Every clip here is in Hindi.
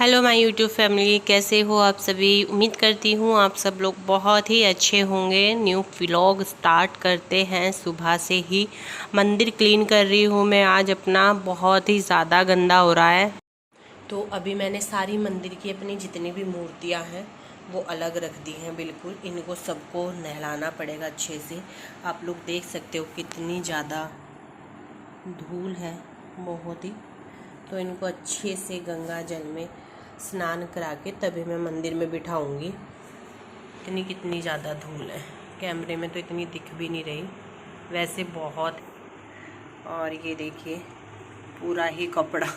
हेलो माय यूट्यूब फैमिली, कैसे हो आप सभी। उम्मीद करती हूँ आप सब लोग बहुत ही अच्छे होंगे। न्यू व्लॉग स्टार्ट करते हैं। सुबह से ही मंदिर क्लीन कर रही हूँ मैं। आज अपना बहुत ही ज़्यादा गंदा हो रहा है। तो अभी मैंने सारी मंदिर की अपनी जितनी भी मूर्तियाँ हैं वो अलग रख दी हैं। बिल्कुल इनको सबको नहलाना पड़ेगा अच्छे से। आप लोग देख सकते हो कितनी ज़्यादा धूल है, बहुत ही। तो इनको अच्छे से गंगा जल में स्नान करा के तभी मैं मंदिर में बिठाऊंगी। कितनी ज़्यादा धूल है, कैमरे में तो इतनी दिख भी नहीं रही, वैसे बहुत। और ये देखिए पूरा ही कपड़ा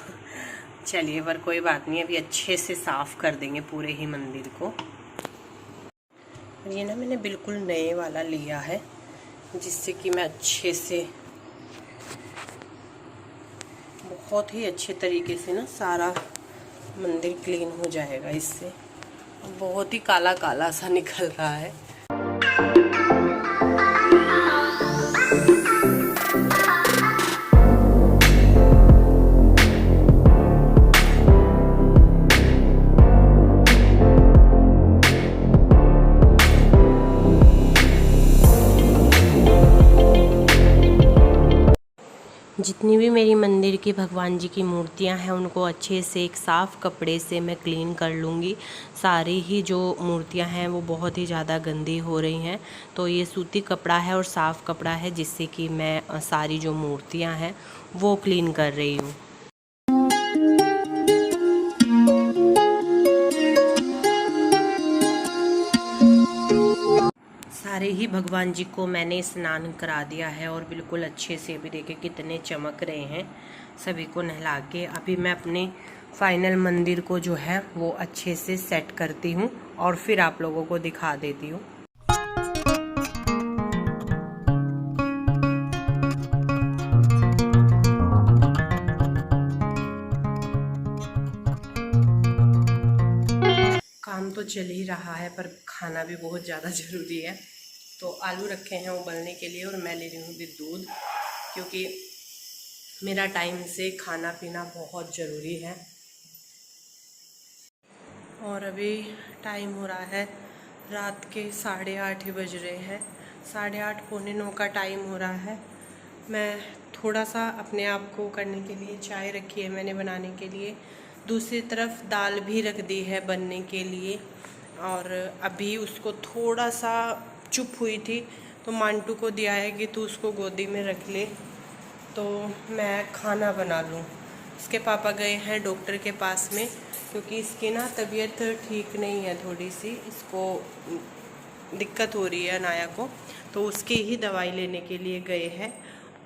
चलिए, पर कोई बात नहीं, अभी अच्छे से साफ़ कर देंगे पूरे ही मंदिर को। ये ना मैंने बिल्कुल नए वाला लिया है, जिससे कि मैं अच्छे से बहुत ही अच्छे तरीके से ना सारा मंदिर क्लीन हो जाएगा इससे। बहुत ही काला काला सा निकल रहा है। जितनी भी मेरी मंदिर की भगवान जी की मूर्तियां हैं उनको अच्छे से एक साफ़ कपड़े से मैं क्लीन कर लूँगी। सारी ही जो मूर्तियां हैं वो बहुत ही ज़्यादा गंदी हो रही हैं, तो ये सूती कपड़ा है और साफ़ कपड़ा है, जिससे कि मैं सारी जो मूर्तियां हैं वो क्लीन कर रही हूँ। सारे ही भगवान जी को मैंने स्नान करा दिया है और बिल्कुल अच्छे से भी देखिए कितने चमक रहे हैं। सभी को नहला के अभी मैं अपने फाइनल मंदिर को जो है वो अच्छे से सेट करती हूँ और फिर आप लोगों को दिखा देती हूँ। काम तो चल ही रहा है, पर खाना भी बहुत ज़्यादा ज़रूरी है। तो आलू रखे हैं उबलने के लिए और मैं ले रही हूँ भी दूध, क्योंकि मेरा टाइम से खाना पीना बहुत ज़रूरी है। और अभी टाइम हो रहा है रात के 8:30 ही बज रहे हैं। 8:30 पौने 9 का टाइम हो रहा है। मैं थोड़ा सा अपने आप को करने के लिए चाय रखी है मैंने बनाने के लिए। दूसरी तरफ दाल भी रख दी है बनने के लिए। और अभी उसको थोड़ा सा चुप हुई थी तो मांटू को दिया है कि तू उसको गोदी में रख ले तो मैं खाना बना लूँ। इसके पापा गए हैं डॉक्टर के पास में, क्योंकि इसकी ना तबीयत ठीक नहीं है, थोड़ी सी इसको दिक्कत हो रही है अनाया को, तो उसकी ही दवाई लेने के लिए गए हैं।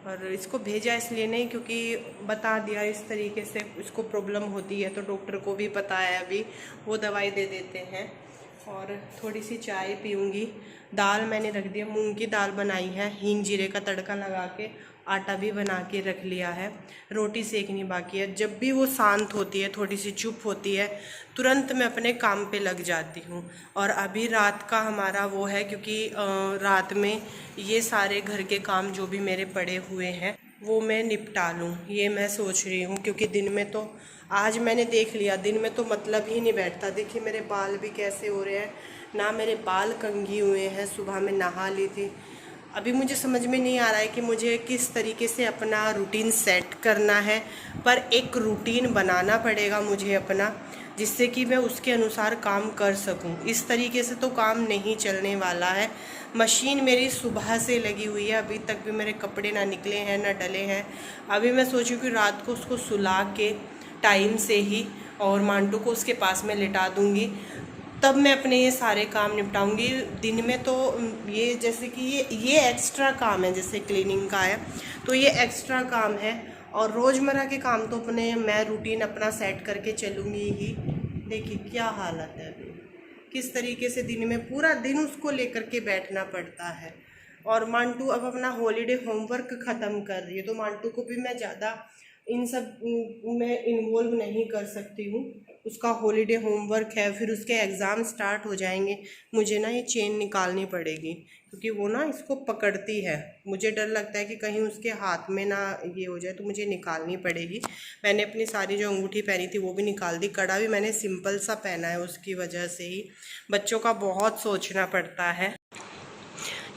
और इसको भेजा इसलिए नहीं, क्योंकि बता दिया इस तरीके से इसको प्रॉब्लम होती है तो डॉक्टर को भी पता है, अभी वो दवाई दे देते हैं। और थोड़ी सी चाय पीऊँगी। दाल मैंने रख दिया, मूंग की दाल बनाई है, हींग जीरे का तड़का लगा के, आटा भी बना के रख लिया है, रोटी सेकनी बाकी है। जब भी वो शांत होती है, थोड़ी सी चुप होती है, तुरंत मैं अपने काम पे लग जाती हूँ। और अभी रात का हमारा वो है, क्योंकि रात में ये सारे घर के काम जो भी मेरे पड़े हुए हैं वो मैं निपटा लूँ, ये मैं सोच रही हूँ। क्योंकि दिन में तो आज मैंने देख लिया, दिन में तो मतलब ही नहीं बैठता। देखिए मेरे बाल भी कैसे हो रहे हैं, ना मेरे बाल कंघी हुए हैं, सुबह में नहा ली थी। अभी मुझे समझ में नहीं आ रहा है कि मुझे किस तरीके से अपना रूटीन सेट करना है, पर एक रूटीन बनाना पड़ेगा मुझे अपना, जिससे कि मैं उसके अनुसार काम कर सकूं। इस तरीके से तो काम नहीं चलने वाला है। मशीन मेरी सुबह से लगी हुई है, अभी तक भी मेरे कपड़े ना निकले हैं ना डले हैं। अभी मैं सोचूं कि रात को उसको सुला के टाइम से ही और मांटू को उसके पास में लिटा दूंगी, तब मैं अपने ये सारे काम निपटाऊंगी। दिन में तो ये जैसे कि ये एक्स्ट्रा काम है, जैसे क्लीनिंग का है तो ये एक्स्ट्रा काम है। और रोज़मर्रा के काम तो अपने मैं रूटीन अपना सेट करके चलूँगी ही। देखिए क्या हालत है अभी, किस तरीके से दिन में पूरा दिन उसको लेकर के बैठना पड़ता है। और मांटू अब अपना हॉलीडे होमवर्क ख़त्म कर रही है, तो मांटू को भी मैं ज़्यादा इन सब में इन्वॉल्व नहीं कर सकती हूँ। उसका हॉलीडे होमवर्क है, फिर उसके एग्ज़ाम स्टार्ट हो जाएंगे। मुझे ना ये चेन निकालनी पड़ेगी क्योंकि वो ना इसको पकड़ती है। मुझे डर लगता है कि कहीं उसके हाथ में ना ये हो जाए, तो मुझे निकालनी पड़ेगी। मैंने अपनी सारी जो अंगूठी पहनी थी वो भी निकाल दी। कड़ा भी मैंने सिंपल सा पहना है, उसकी वजह से ही बच्चों का बहुत सोचना पड़ता है।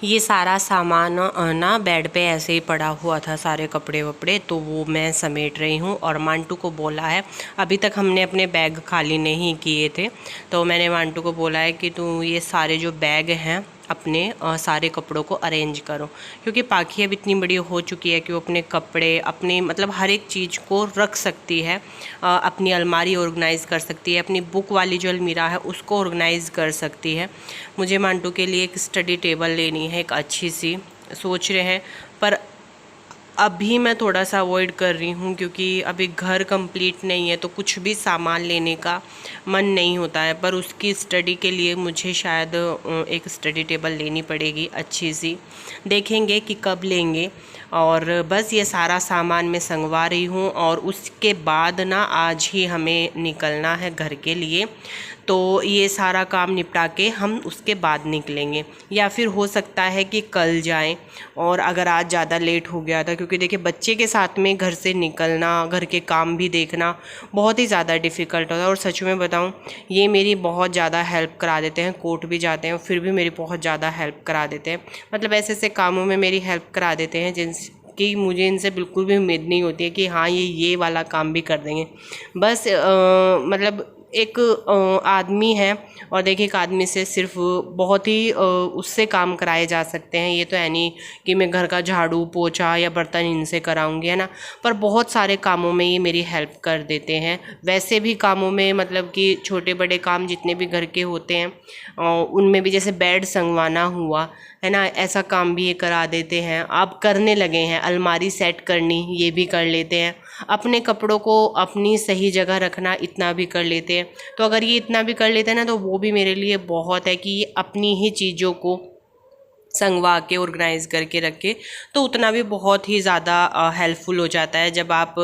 ये सारा सामान ना बेड पे ऐसे ही पड़ा हुआ था, सारे कपड़े वपड़े, तो वो मैं समेट रही हूँ। और मांटू को बोला है, अभी तक हमने अपने बैग खाली नहीं किए थे, तो मैंने मांटू को बोला है कि तू ये सारे जो बैग हैं अपने सारे कपड़ों को अरेंज करो, क्योंकि पाखी अब इतनी बड़ी हो चुकी है कि वो अपने कपड़े, अपने मतलब हर एक चीज़ को रख सकती है। अपनी अलमारी ऑर्गेनाइज़ कर सकती है, अपनी बुक वाली जो अलमीरा है उसको ऑर्गेनाइज़ कर सकती है। मुझे मांटू के लिए एक स्टडी टेबल लेनी है, एक अच्छी सी, सोच रहे हैं, पर अभी मैं थोड़ा सा अवॉइड कर रही हूँ क्योंकि अभी घर कंप्लीट नहीं है, तो कुछ भी सामान लेने का मन नहीं होता है। पर उसकी स्टडी के लिए मुझे शायद एक स्टडी टेबल लेनी पड़ेगी अच्छी सी, देखेंगे कि कब लेंगे। और बस ये सारा सामान मैं संगवा रही हूँ, और उसके बाद ना आज ही हमें निकलना है घर के लिए, तो ये सारा काम निपटा के हम उसके बाद निकलेंगे, या फिर हो सकता है कि कल जाएं। और अगर आज ज़्यादा लेट हो गया था, क्योंकि देखिए बच्चे के साथ में घर से निकलना, घर के काम भी देखना बहुत ही ज़्यादा डिफ़िकल्ट होता है। और सच में बताऊं, ये मेरी बहुत ज़्यादा हेल्प करा देते हैं, कोर्ट भी जाते हैं फिर भी मेरी बहुत ज़्यादा हेल्प करा देते हैं। मतलब ऐसे ऐसे कामों में मेरी हेल्प करा देते हैं कि मुझे इनसे बिल्कुल भी उम्मीद नहीं होती है कि हाँ ये वाला काम भी कर देंगे। बस मतलब एक आदमी है, और देखिए एक आदमी से सिर्फ बहुत ही उससे काम कराए जा सकते हैं। ये तो है नहीं कि मैं घर का झाड़ू पोछा या बर्तन इनसे कराऊंगी, है ना। पर बहुत सारे कामों में ये मेरी हेल्प कर देते हैं। वैसे भी कामों में, मतलब कि छोटे बड़े काम जितने भी घर के होते हैं उनमें भी, जैसे बेड संगवाना हुआ, है ना, ऐसा काम भी ये करा देते हैं। आप करने लगे हैं, अलमारी सेट करनी ये भी कर लेते हैं, अपने कपड़ों को अपनी सही जगह रखना इतना भी कर लेते हैं। तो अगर ये इतना भी कर लेते हैं ना, तो वो भी मेरे लिए बहुत है कि ये अपनी ही चीज़ों को संगवा के ऑर्गेनाइज करके रखे, तो उतना भी बहुत ही ज़्यादा हेल्पफुल हो जाता है। जब आप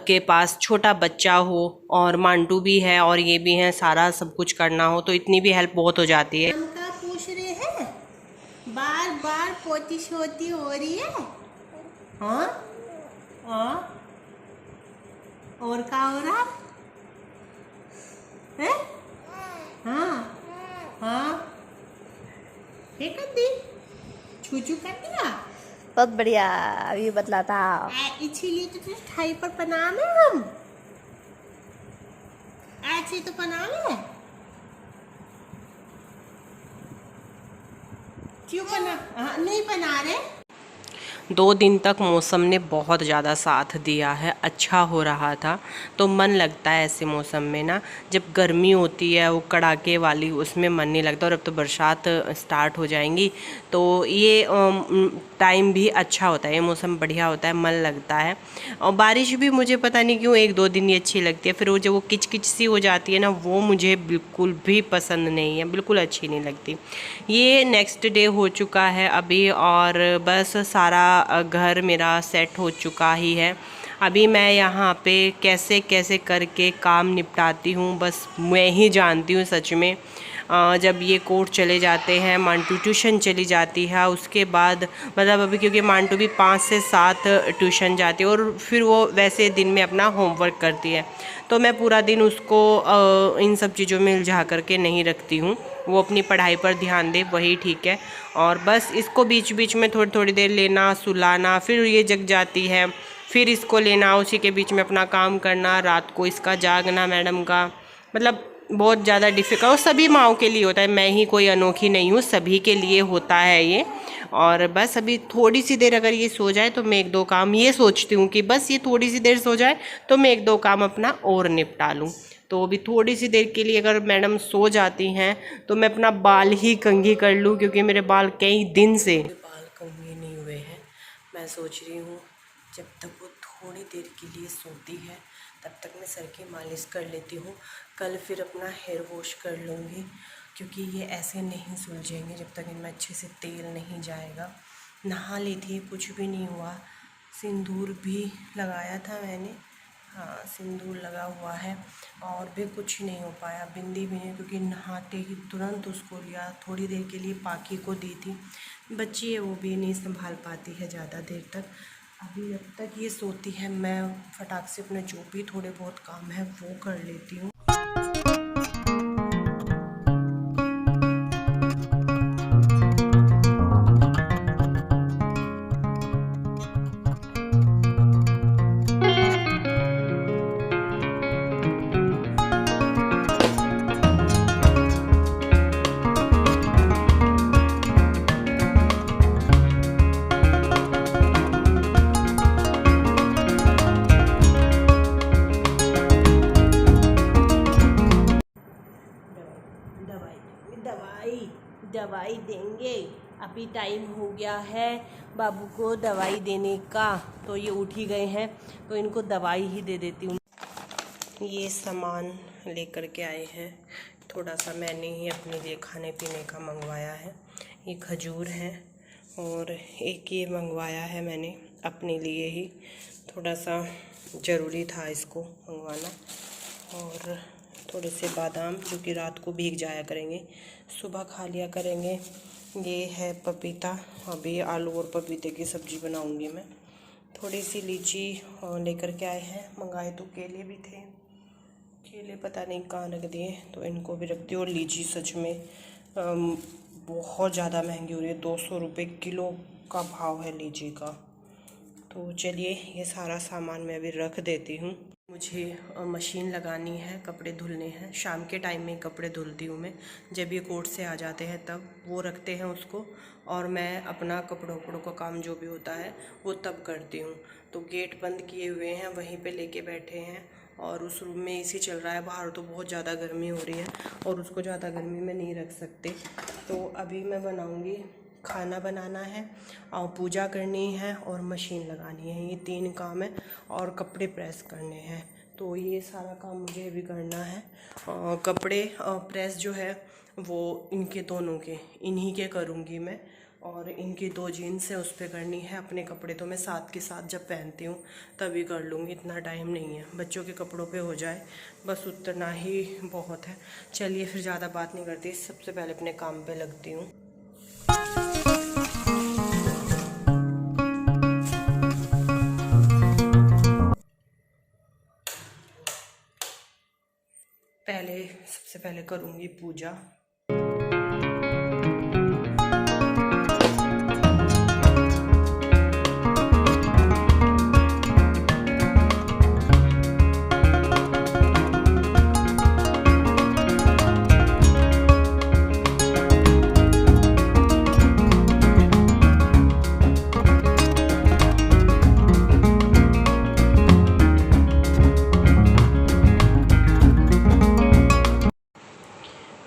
के पास छोटा बच्चा हो और मांटू भी है और ये भी है, सारा सब कुछ करना हो, तो इतनी भी हेल्प बहुत हो जाती है। हम क्या पूछ रहे हैं? बार बार पोती शोती हो रही है। हाँ हाँ, और क्या हो रहा है? हाँ हाँ, ये कर दी, छू कर दिया। बहुत बढ़िया, अभी बतलाता। इसीलिए तो ठाई पर पनाम है हम, ऐसे तो पनाम है। क्यों पना? हाँ, नहीं पना रहे। 2 दिन तक मौसम ने बहुत ज़्यादा साथ दिया है, अच्छा हो रहा था। तो मन लगता है ऐसे मौसम में ना, जब गर्मी होती है वो कड़ाके वाली, उसमें मन नहीं लगता। और अब तो बरसात स्टार्ट हो जाएंगी, तो ये टाइम भी अच्छा होता है, ये मौसम बढ़िया होता है, मन लगता है। और बारिश भी मुझे पता नहीं क्यों 1-2 दिन ही अच्छी लगती है, फिर वो जब वो किचकिच सी हो जाती है ना, वो मुझे बिल्कुल भी पसंद नहीं है, बिल्कुल अच्छी नहीं लगती। ये नेक्स्ट डे हो चुका है अभी, और बस सारा घर मेरा सेट हो चुका ही है। अभी मैं यहाँ पे कैसे कैसे करके काम निपटाती हूँ बस मैं ही जानती हूँ सच में। जब ये कोर्ट चले जाते हैं, मांटू ट्यूशन चली जाती है, उसके बाद मतलब अभी क्योंकि मांटू भी 5 से 7 ट्यूशन जाती है, और फिर वो वैसे दिन में अपना होमवर्क करती है, तो मैं पूरा दिन उसको इन सब चीज़ों में उलझा करके नहीं रखती हूँ। वो अपनी पढ़ाई पर ध्यान दे, वही ठीक है। और बस इसको बीच बीच में थोड़ी थोड़ी देर लेना, सुलाना, फिर ये जग जाती है, फिर इसको लेना, उसी के बीच में अपना काम करना, रात को इसका जागना मैडम का, मतलब बहुत ज़्यादा डिफ़िकल्ट। और सभी माँओं के लिए होता है, मैं ही कोई अनोखी नहीं हूँ, सभी के लिए होता है ये। और बस अभी थोड़ी सी देर अगर ये सो जाए तो मैं 1-2 काम, ये सोचती हूँ कि बस ये थोड़ी सी देर सो जाए तो मैं 1-2 काम अपना और निपटा लूँ। तो अभी थोड़ी सी देर के लिए अगर मैडम सो जाती हैं तो मैं अपना बाल ही कंघी कर लूँ, क्योंकि मेरे बाल कई दिन से बाल कंघी नहीं हुए हैं। मैं सोच रही हूँ जब तक वो थोड़ी देर के लिए सोती है तब तक मैं सर की मालिश कर लेती हूँ। कल फिर अपना हेयर वॉश कर लूँगी, क्योंकि ये ऐसे नहीं सुलझेंगे जब तक इनमें अच्छे से तेल नहीं जाएगा। नहा ली थी, कुछ भी नहीं हुआ, सिंदूर भी लगाया था मैंने, हाँ, सिंदूर लगा हुआ है और भी कुछ नहीं हो पाया, बिंदी भी नहीं, क्योंकि नहाते ही तुरंत उसको लिया, थोड़ी देर के लिए पाकी को दी थी। बच्ची है, वो भी नहीं संभाल पाती है ज़्यादा देर तक। अभी जब तक ये सोती है मैं फटाक से अपने जो भी थोड़े बहुत काम है वो कर लेती हूँ। दवाई देंगे, अभी टाइम हो गया है बाबू को दवाई देने का। तो ये उठ ही गए हैं तो इनको दवाई ही दे देती हूँ। ये सामान लेकर के आए हैं, थोड़ा सा मैंने ही अपने लिए खाने पीने का मंगवाया है। ये खजूर है और एक ये मंगवाया है मैंने अपने लिए ही, थोड़ा सा ज़रूरी था इसको मंगवाना। और थोड़े से बादाम जो कि रात को भीग जाया करेंगे, सुबह खा लिया करेंगे। ये है पपीता, अभी आलू और पपीते की सब्ज़ी बनाऊंगी मैं। थोड़ी सी लीची लेकर के आए हैं, मंगाए तो केले भी थे, केले पता नहीं कहाँ रख दिए, तो इनको भी रख दिए। और लीची सच में बहुत ज़्यादा महंगी हो रही है, 200 रुपये किलो का भाव है लीची का। तो चलिए ये सारा सामान मैं अभी रख देती हूँ। मुझे मशीन लगानी है, कपड़े धुलने हैं। शाम के टाइम में कपड़े धुलती हूँ मैं, जब ये कोर्ट से आ जाते हैं तब वो रखते हैं उसको, और मैं अपना कपड़ों का काम जो भी होता है वो तब करती हूँ। तो गेट बंद किए हुए हैं, वहीं पे लेके बैठे हैं और उस रूम में एसी चल रहा है। बाहर तो बहुत ज़्यादा गर्मी हो रही है और उसको ज़्यादा गर्मी में नहीं रख सकते। तो अभी मैं बनाऊँगी, खाना बनाना है और पूजा करनी है और मशीन लगानी है, ये 3 काम है। और कपड़े प्रेस करने हैं, तो ये सारा काम मुझे भी करना है। कपड़े प्रेस जो है वो इनके दोनों के इन्हीं के करूँगी मैं, और इनकी 2 जीन्स है उस पर करनी है। अपने कपड़े तो मैं साथ के साथ जब पहनती हूँ तभी कर लूँगी, इतना टाइम नहीं है। बच्चों के कपड़ों पे हो जाए बस उतना ही बहुत है। चलिए फिर ज़्यादा बात नहीं करती, सबसे पहले अपने काम पे लगती हूँ। सबसे पहले करूँगी पूजा।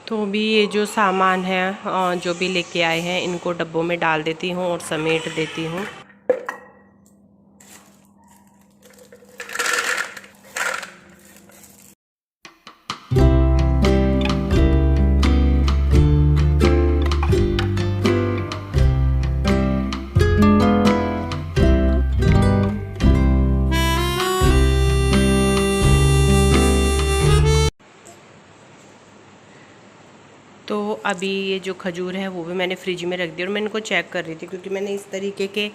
तो भी ये जो सामान है जो भी लेके आए हैं इनको डब्बों में डाल देती हूँ और समेट देती हूँ। तो अभी ये जो खजूर है वो भी मैंने फ्रिज में रख दिया और मैं इनको चेक कर रही थी, क्योंकि मैंने इस तरीके के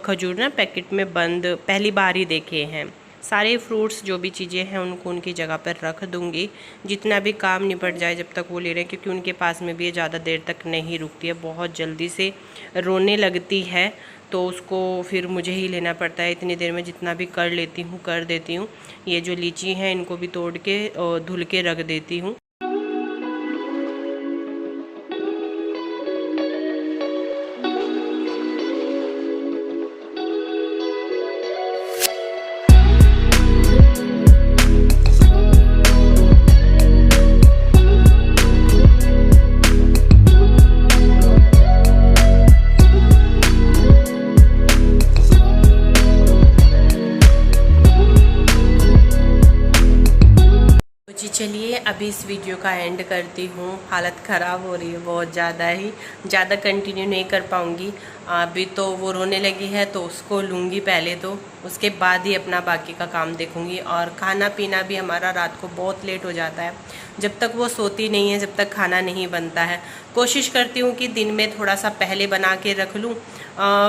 खजूर ना पैकेट में बंद पहली बार ही देखे हैं। सारे फ्रूट्स जो भी चीज़ें हैं उनको उनकी जगह पर रख दूँगी, जितना भी काम निपट जाए जब तक वो ले रहे हैं, क्योंकि उनके पास में भी ये ज़्यादा देर तक नहीं रुकती है, बहुत जल्दी से रोने लगती है। तो उसको फिर मुझे ही लेना पड़ता है, इतनी देर में जितना भी कर लेती हूँ कर देती हूँ। ये जो लीची हैं इनको भी तोड़ के धुल के रख देती हूँ। कि चलिए अभी इस वीडियो का एंड करती हूँ। हालत ख़राब हो रही है बहुत ज़्यादा ही, ज़्यादा कंटिन्यू नहीं कर पाऊँगी। अभी तो वो रोने लगी है तो उसको लूँगी पहले, तो उसके बाद ही अपना बाकी का काम देखूँगी। और खाना पीना भी हमारा रात को बहुत लेट हो जाता है, जब तक वो सोती नहीं है जब तक खाना नहीं बनता है। कोशिश करती हूँ कि दिन में थोड़ा सा पहले बना के रख लूँ,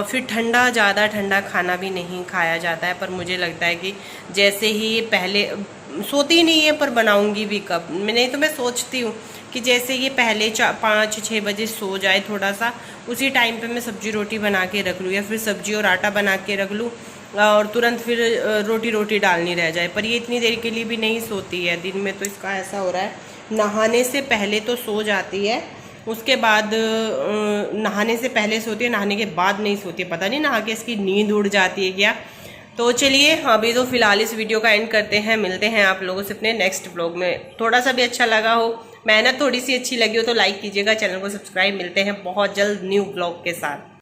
फिर ज़्यादा ठंडा खाना भी नहीं खाया जाता है। पर मुझे लगता है कि जैसे ही पहले सोती नहीं है, पर बनाऊंगी भी कब, नहीं तो मैं सोचती हूँ कि जैसे ये पहले 5-6 बजे सो जाए थोड़ा सा, उसी टाइम पे मैं सब्जी रोटी बना के रख लूँ, या फिर सब्जी और आटा बना के रख लूँ और तुरंत फिर रोटी डालनी रह जाए। पर ये इतनी देर के लिए भी नहीं सोती है दिन में, तो इसका ऐसा हो रहा है। नहाने से पहले तो सो जाती है, उसके बाद नहाने से पहले सोती है, नहाने के बाद नहीं सोती है। पता नहीं नहा के इसकी नींद उड़ जाती है क्या। तो चलिए अभी तो फिलहाल इस वीडियो का एंड करते हैं, मिलते हैं आप लोगों से अपने नेक्स्ट व्लॉग में। थोड़ा सा भी अच्छा लगा हो, मेहनत थोड़ी सी अच्छी लगी हो तो लाइक कीजिएगा, चैनल को सब्सक्राइब। मिलते हैं बहुत जल्द न्यू व्लॉग के साथ।